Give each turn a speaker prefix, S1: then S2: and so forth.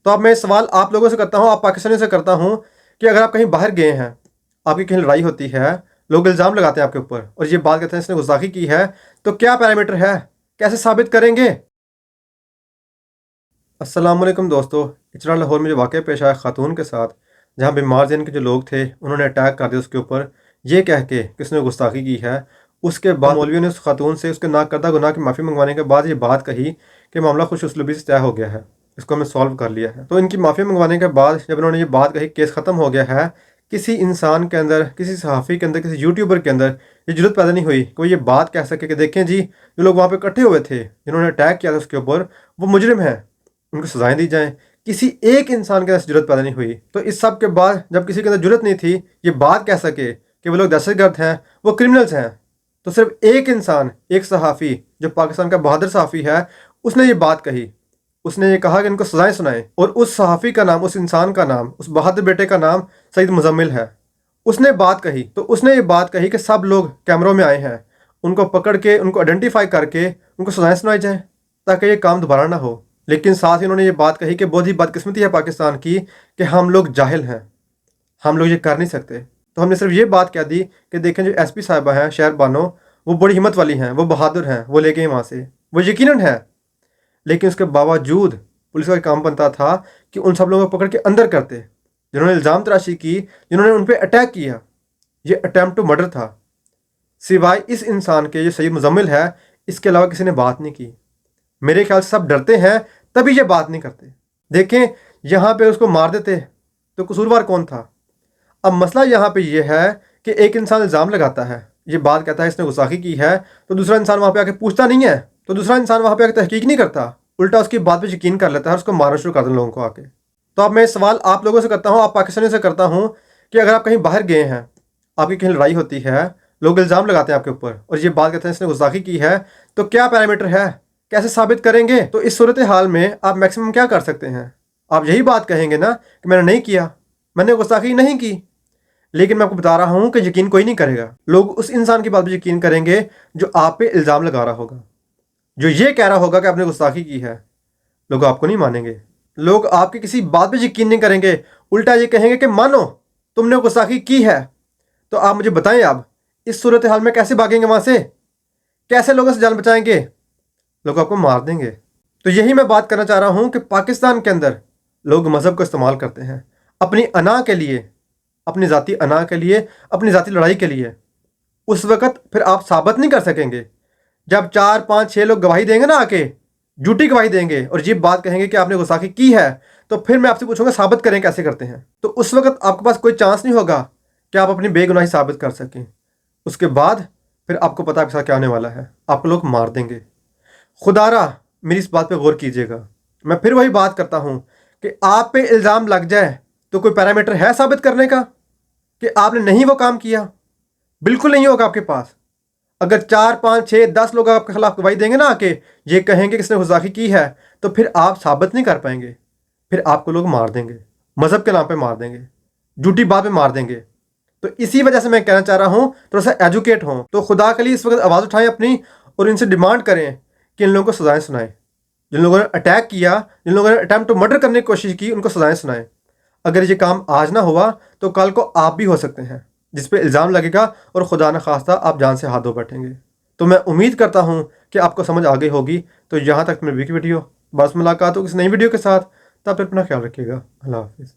S1: तो अब मैं सवाल आप लोगों से करता हूँ, आप पाकिस्तानियों से करता हूँ कि अगर आप कहीं बाहर गए हैं, आपकी कहीं लड़ाई होती है, लोग इल्ज़ाम लगाते हैं आपके ऊपर और ये बात कहते हैं इसने गुस्ताखी की है, तो क्या पैरामीटर है, कैसे साबित करेंगे? अस्सलाम वालेकुम दोस्तों। इचरा लाहौर में जो वाक़या पेश आया खातून के साथ, जहाँ बीमार ज़हन के जो लोग थे उन्होंने अटैक कर दिया उसके ऊपर, ये कह के कि उसने गुस्ताखी की है। उसके बाद मौलवियों ने उस खातून से उसके नाकर्दा गुनाह की माफ़ी मंगवाने के बाद ये बात कही कि मामला खुश उसलूबी से तय हो गया है, इसको हमें सॉल्व कर लिया है। तो इनकी माफ़ी मंगवाने के बाद जब इन्होंने ये बात कही, केस ख़त्म हो गया है, किसी इंसान के अंदर, किसी सहाफ़ी के अंदर, किसी यूट्यूबर के अंदर ये जरूरत पैदा नहीं हुई कि वो ये बात कह सके कि देखें जी, जो लोग वहाँ पे इकट्ठे हुए थे जिन्होंने अटैक किया था उसके ऊपर, वो मुजरिम हैं, उनको सजाएं दी जाएं। किसी एक इंसान के अंदर जरूरत पैदा नहीं हुई। तो इस सब के बाद जब किसी के अंदर जरूरत नहीं थी ये बात कह सके कि वो लोग दहशतगर्द हैं, वो क्रिमिनल्स हैं, तो सिर्फ एक इंसान, एक सहाफ़ी जो पाकिस्तान का बहादुर सहाफ़ी है, उसने ये बात कही। उसने ये कहा कि इनको सजाएं सुनाएं, और उस सहाफ़ी का नाम, उस इंसान का नाम, उस बहादुर बेटे का नाम सईद मुजम्मिल है। उसने बात कही, तो उसने ये बात कही कि सब लोग कैमरों में आए हैं, उनको पकड़ के, उनको आइडेंटिफाई करके उनको सजाएं सुनाई जाएं ताकि ये काम दोबारा ना हो। लेकिन साथ ही उन्होंने ये बात कही कि बहुत ही बदकिस्मती है पाकिस्तान की कि हम लोग जाहिल हैं, हम लोग ये कर नहीं सकते। तो हमने सिर्फ ये बात कह दी कि देखें जो एसपी साहिबा हैं शहर बानो, वो बड़ी हिम्मत वाली हैं, वो बहादुर हैं, वो ले गए वहाँ से, वो यकीनन है। लेकिन उसके बावजूद पुलिस का काम बनता था कि उन सब लोगों को पकड़ के अंदर करते जिन्होंने इल्ज़ाम तराशी की, जिन्होंने उन पर अटैक किया। ये अटैम्प्ट टू मर्डर था। सिवाय इस इंसान के, जो सईद मुजम्मिल है, इसके अलावा किसी ने बात नहीं की। मेरे ख्याल से सब डरते हैं तभी ये बात नहीं करते। देखें, यहाँ पे उसको मार देते तो कसूरवार कौन था? अब मसला यहाँ पे ये है कि एक इंसान इल्ज़ाम लगाता है, ये बात कहता है इसने गुस्ताखी की है, तो दूसरा इंसान वहाँ पे आके पूछता नहीं है, तो दूसरा इंसान वहाँ पे आके तहकीक नहीं करता, उल्टा उसकी बात पे यकीन कर लेता है और उसको मारना शुरू कर देता लोगों को आके। तो अब मैं सवाल आप लोगों से करता हूँ, आप पाकिस्तानियों से करता हूँ कि अगर आप कहीं बाहर गए हैं, आपकी कहीं लड़ाई होती है, लोग इल्ज़ाम लगाते हैं आपके ऊपर और ये बात कहते हैं इसने गुस्ताखी की है, तो क्या पैरामीटर है, कैसे साबित करेंगे? तो इस सूरत हाल में आप मैक्सिमम क्या कर सकते हैं? आप यही बात कहेंगे ना कि मैंने नहीं किया, मैंने गुस्ताखी नहीं की। लेकिन मैं आपको बता रहा हूँ कि यकीन कोई नहीं करेगा। लोग उस इंसान की बात पर यकीन करेंगे जो आप पे इल्ज़ाम लगा रहा होगा, जो ये कह रहा होगा कि आपने गुस्ताखी की है। लोग आपको नहीं मानेंगे, लोग आपकी किसी बात पर यकीन नहीं करेंगे, उल्टा ये कहेंगे कि मानो तुमने गुस्ताखी की है। तो आप मुझे बताएं, आप इस सूरत हाल में कैसे भागेंगे वहाँ से, कैसे लोगों से जान बचाएंगे? लोग आपको मार देंगे। तो यही मैं बात करना चाह रहा हूँ कि पाकिस्तान के अंदर लोग मज़हब को इस्तेमाल करते हैं अपनी अना के लिए, अपनी ज़ाती अना के लिए, अपनी ज़ाती लड़ाई के लिए। उस वक़्त फिर आप साबित नहीं कर सकेंगे। जब 4, 5, 6 लोग गवाही देंगे ना, आके झूठी गवाही देंगे और ये बात कहेंगे कि आपने गुस्ताखी की है, तो फिर मैं आपसे पूछूंगा साबित करें कैसे करते हैं। तो उस वक़्त आपके पास कोई चांस नहीं होगा कि आप अपनी बेगुनाही साबित कर सकें। उसके बाद फिर आपको पता आपके साथ क्या होने वाला है, आपको लोग मार देंगे। खुदारा मेरी इस बात पे गौर कीजिएगा। मैं फिर वही बात करता हूँ कि आप पे इल्ज़ाम लग जाए तो कोई पैरामीटर है साबित करने का कि आपने नहीं वो काम किया? बिल्कुल नहीं होगा आपके पास। अगर 4, 5, 6, 10 लोग आपके खिलाफ गवाही देंगे ना, आके ये कहेंगे किसने गुस्ताखी की है, तो फिर आप साबित नहीं कर पाएंगे। फिर आपको लोग मार देंगे, मज़हब के नाम पे मार देंगे, झूठी बात पे मार देंगे। तो इसी वजह से मैं कहना चाह रहा हूँ थोड़ा सा एजुकेट हों। तो खुदा के लिए इस वक्त आवाज़ उठाएं अपनी और इनसे डिमांड करें कि इन लोगों को सजाएं सुनाएं। जिन लोगों ने अटैक किया, जिन लोगों ने अटैम्प्ट टू मर्डर करने की कोशिश की, उनको सजाएं सुनाएं। अगर ये काम आज ना हुआ तो कल को आप भी हो सकते हैं जिस पे इल्ज़ाम लगेगा और खुदा न खास्ता आप जान से हाथ धो बैठेंगे। तो मैं उम्मीद करता हूँ कि आपको समझ आ गई होगी। तो यहाँ तक मेरी वीडियो, बस मुलाकात हो किसी नई वीडियो के साथ। तब तक अपना ख्याल रखिएगा। अल्लाह हाफिज़।